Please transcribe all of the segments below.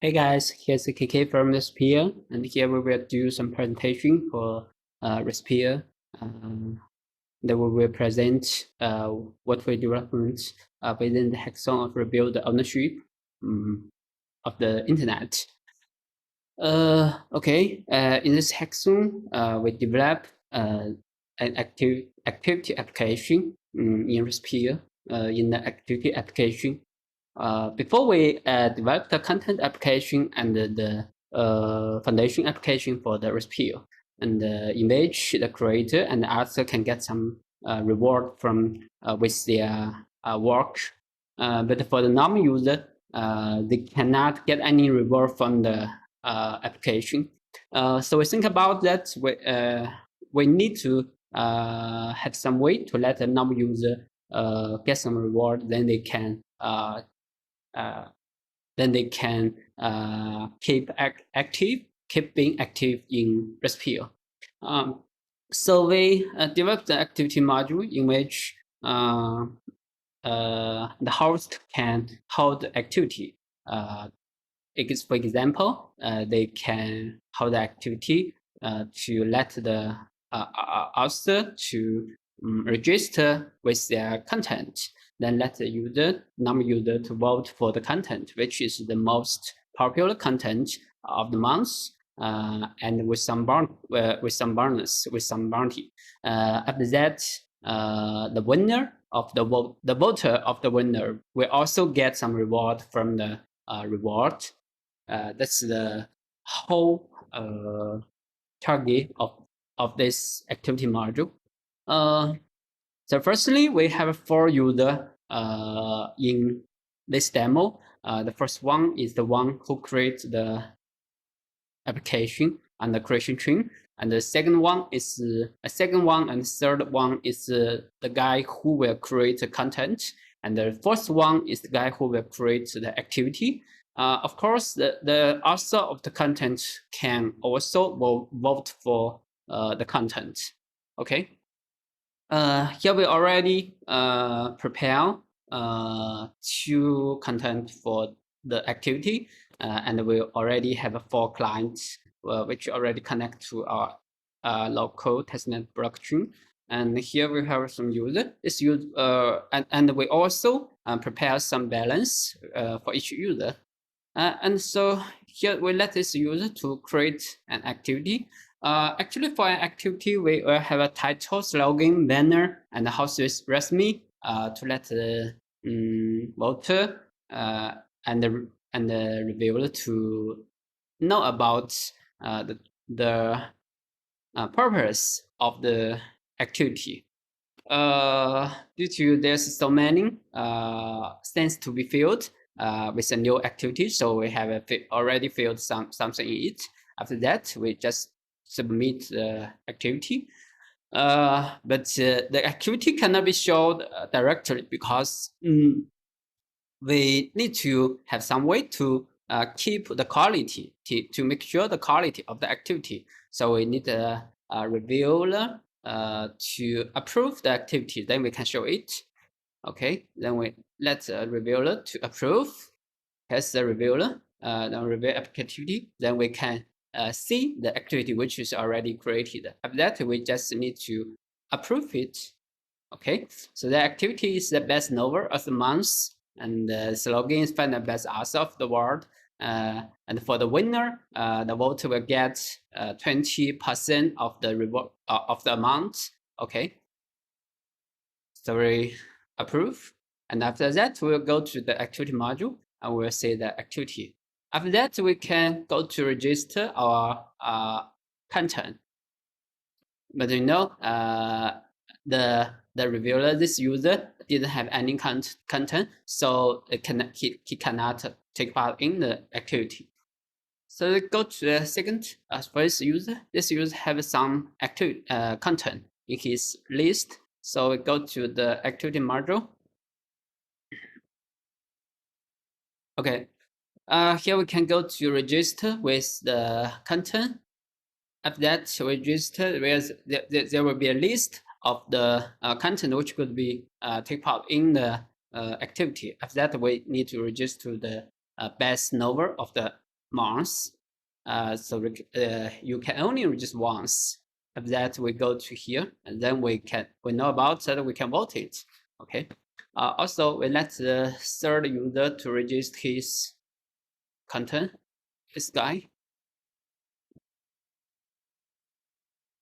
Hey guys, here's the KK from ResPeer, and here we will do some presentation for ResPeer. Then we will present what we developed within the hackathon of rebuild the ownership of the internet. In this hackathon, we develop an activity application in ResPeer. In the activity application, before we develop the content application and the foundation application for the ResPeer, and in which the creator and the author can get some reward from with their work. But for the normal user, they cannot get any reward from the application. So we think about that. We need to have some way to let the normal user get some reward. Then they can keep being active in ResPeer. So we developed the activity module in which the host can hold the activity. For example, they can hold the activity to let the author to register with their content, then let the normal user to vote for the content, which is the most popular content of the month, and with some bonus, with some bounty. After that, the winner of the voter of the winner will also get some reward from the reward. That's the whole target of this activity module. So firstly, we have 4 users in this demo. The first one is the one who creates the application and the creation tree, and the second one is a second one, and the third one is the guy who will create the content, and the fourth one is the guy who will create the activity. Of course, the author of the content can also vote for the content. Okay. Here we already prepare 2 content for the activity, and we already have 4 clients which already connect to our local testnet blockchain. And here we have some user. And we also prepare some balance for each user. And so here we let this user to create an activity. Actually, for an activity, we will have a title, slogan, banner, and the host is ResMe to let the voter and the reviewer to know about the purpose of the activity. Due to there's so many things to be filled with a new activity, so we have already filled something in it. After that, we just submit the activity. But the activity cannot be shown directly because we need to have some way to keep the quality, to make sure the quality of the activity. So we need a reviewer to approve the activity, then we can show it. Okay, then we let the reviewer to approve. As the reviewer, then review activity, then we can see the activity which is already created. After that, we just need to approve it. Okay, so the activity is the best novel of the month, and the slogan is find the best author of the world. And for the winner, the voter will get 20% of the reward of the amount. Okay, so we approve, and after that, we'll go to the activity module and we'll see the activity. After that, we can go to register our content. But you know, the reviewer, this user didn't have any content, so he cannot take part in the activity. So we go to the second first user. This user have some content in his list. So we go to the activity module. Okay, here we can go to register with the content. After that, register, there will be a list of the content which could be take part in the activity. After that, we need to register the best novel of the months. So you can only register once. After that, we go to here, and then we know about that we can vote it. Okay. Also, we let the third user to register his content. This guy.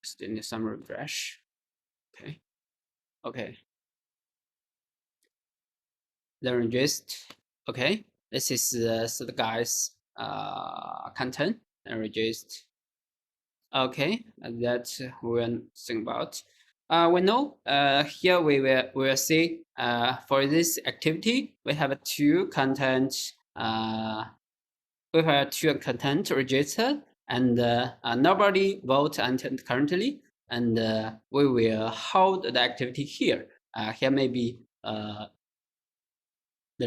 Still need some refresh. Okay. Okay. Then register. Okay. This is the guy's content and register. Okay, that we'll think about. We know here we will see for this activity we have two content registered, and nobody vote until currently, and we will hold the activity here. Here may be the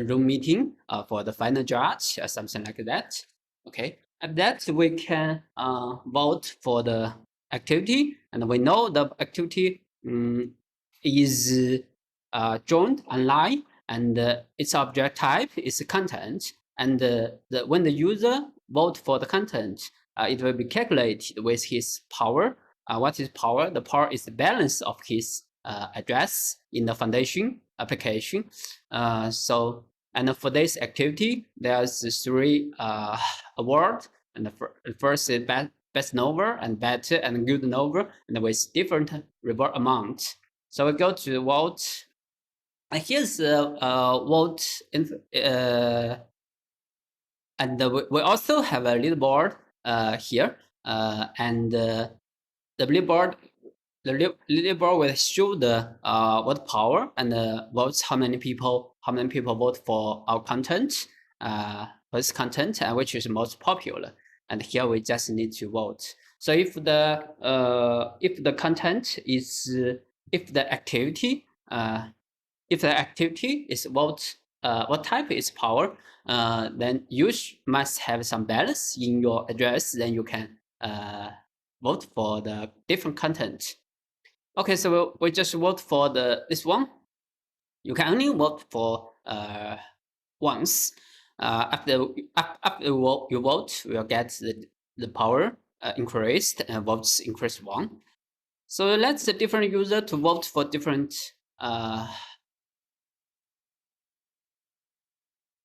room meeting for the final judge or something like that. Okay, at that we can vote for the activity, and we know the activity is joined online, and its object type is content, and when the user vote for the content, it will be calculated with his power. What is power? The power is the balance of his address in the foundation application. And for this activity, there's three awards, and the first is best knower, and better and good knower, and with different reward amount. So we go to vote. And here's the vote, and we also have a leaderboard here, and the leaderboard will show the vote power and votes how many people vote for our content, for this content, and which is most popular. And here we just need to vote. So if the content is if the activity is what type is power, then you must have some balance in your address. Then you can vote for the different content. Okay, so we just vote for this one. You can only vote for once. After you vote, you'll get the power increased and votes increased one. So let's the different user to vote for different.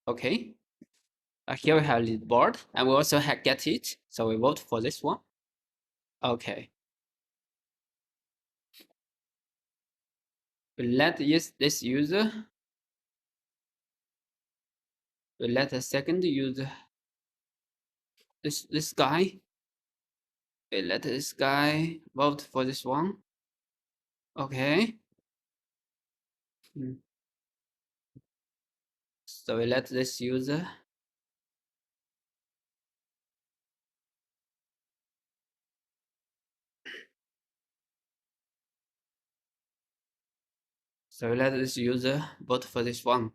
Okay. Here we have the board, and we also get it. So we vote for this one. Okay. We let this user. We let the second user. This guy. We let this guy vote for this one. Okay. So we let this user. So we let this user vote for this one.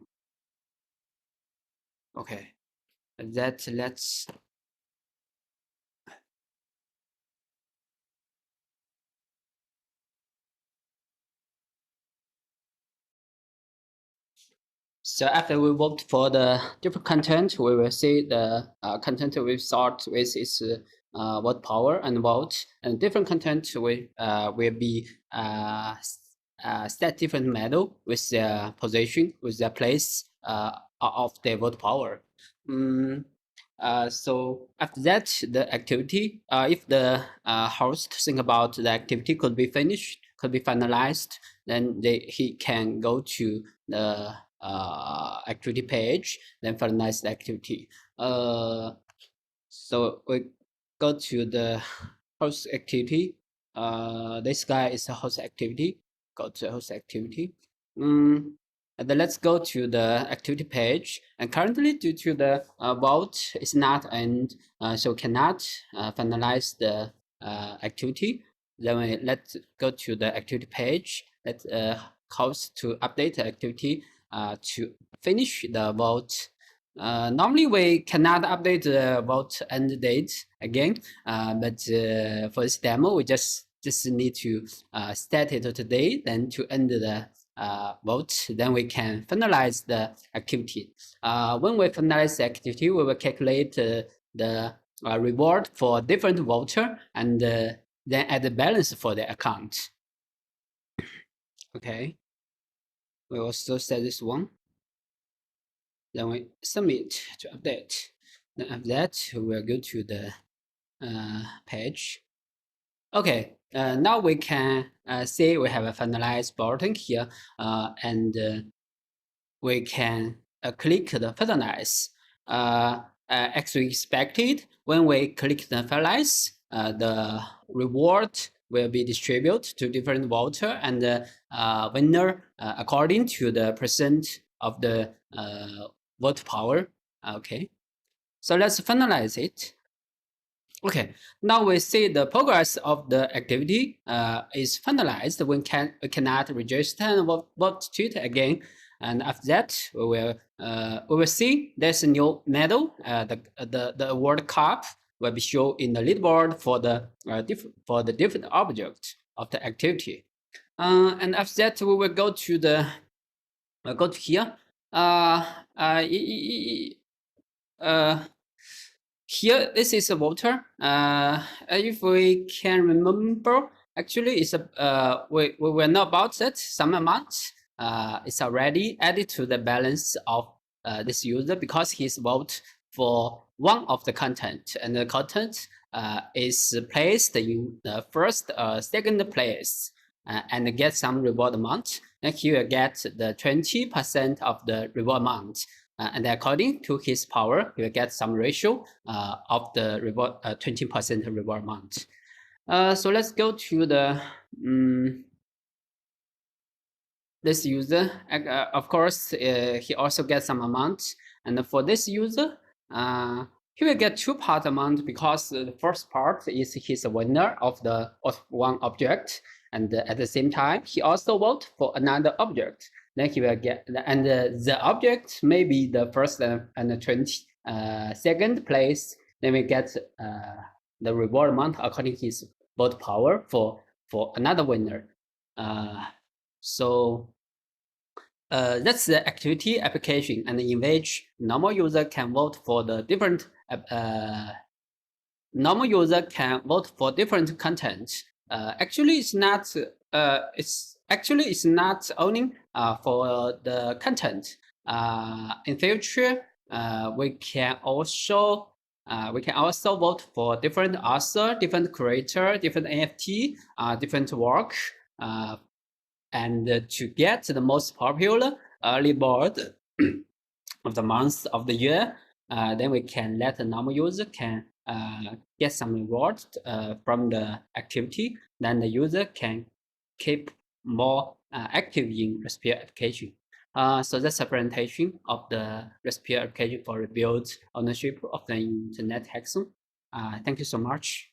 Okay. Let's. So after we vote for the different content, we will see the content we start with is vote power and vote, and different content will be set different medal with their position, with their place of their vote power. So after that, the activity, if the host think about the activity could be finished, could be finalized, then he can go to the activity page, then finalize the activity. So we go to the host activity. This guy is a host activity. Go to host activity. And then let's go to the activity page. And currently, due to the vote is not end, so cannot finalize the activity. Then let's go to the activity page. Let's host to update the activity to finish the vote. Normally, we cannot update the vote end date again, but for this demo, we just need to start it today, then to end the vote, then we can finalize the activity. When we finalize the activity, we will calculate the reward for different voter and then add the balance for the account. Okay, we also set this one. Then we submit to update. Then after that, we'll go to the page. Okay, now we can see we have a finalize button here, and we can click the finalize. As we expected, when we click the finalize, the reward will be distributed to different voter and winner according to the percent of the vote power. Okay, so let's finalize it. Okay, now we see the progress of the activity is finalized. We cannot register and vote to it again. And after that, we will see there's a new medal. The award cup will be shown in the leaderboard for the different object of the activity. And after that, we will go to the here. Here, this is a voter. If we can remember, actually, it's a we will know about that some amount. It's already added to the balance of this user because he's vote for one of the content, and the content is placed in the first second place and get some reward amount. And he will get the 20% of the reward amount. And according to his power, he will get some ratio of the reward 20% reward amount. So let's go to the this user. Of course, he also gets some amount. And for this user, he will get two part amount because the first part is his winner of one object, and at the same time, he also vote for another object. Then he will get, and the object may be the first and the 22nd place. Then we get the reward amount according to his vote power for another winner. So that's the activity application, and in which normal user can vote for the different normal user can vote for different content. Actually, it's not. It's not only for the content. In future, we can also vote for different author, different creator, different NFT, different work, and to get the most popular early bird of the month of the year, then we can let the normal user can get some reward from the activity. Then the user can keep more active in ResPeer application. So that's a presentation of the ResPeer application for rebuild ownership of the internet hackathon. Thank you so much.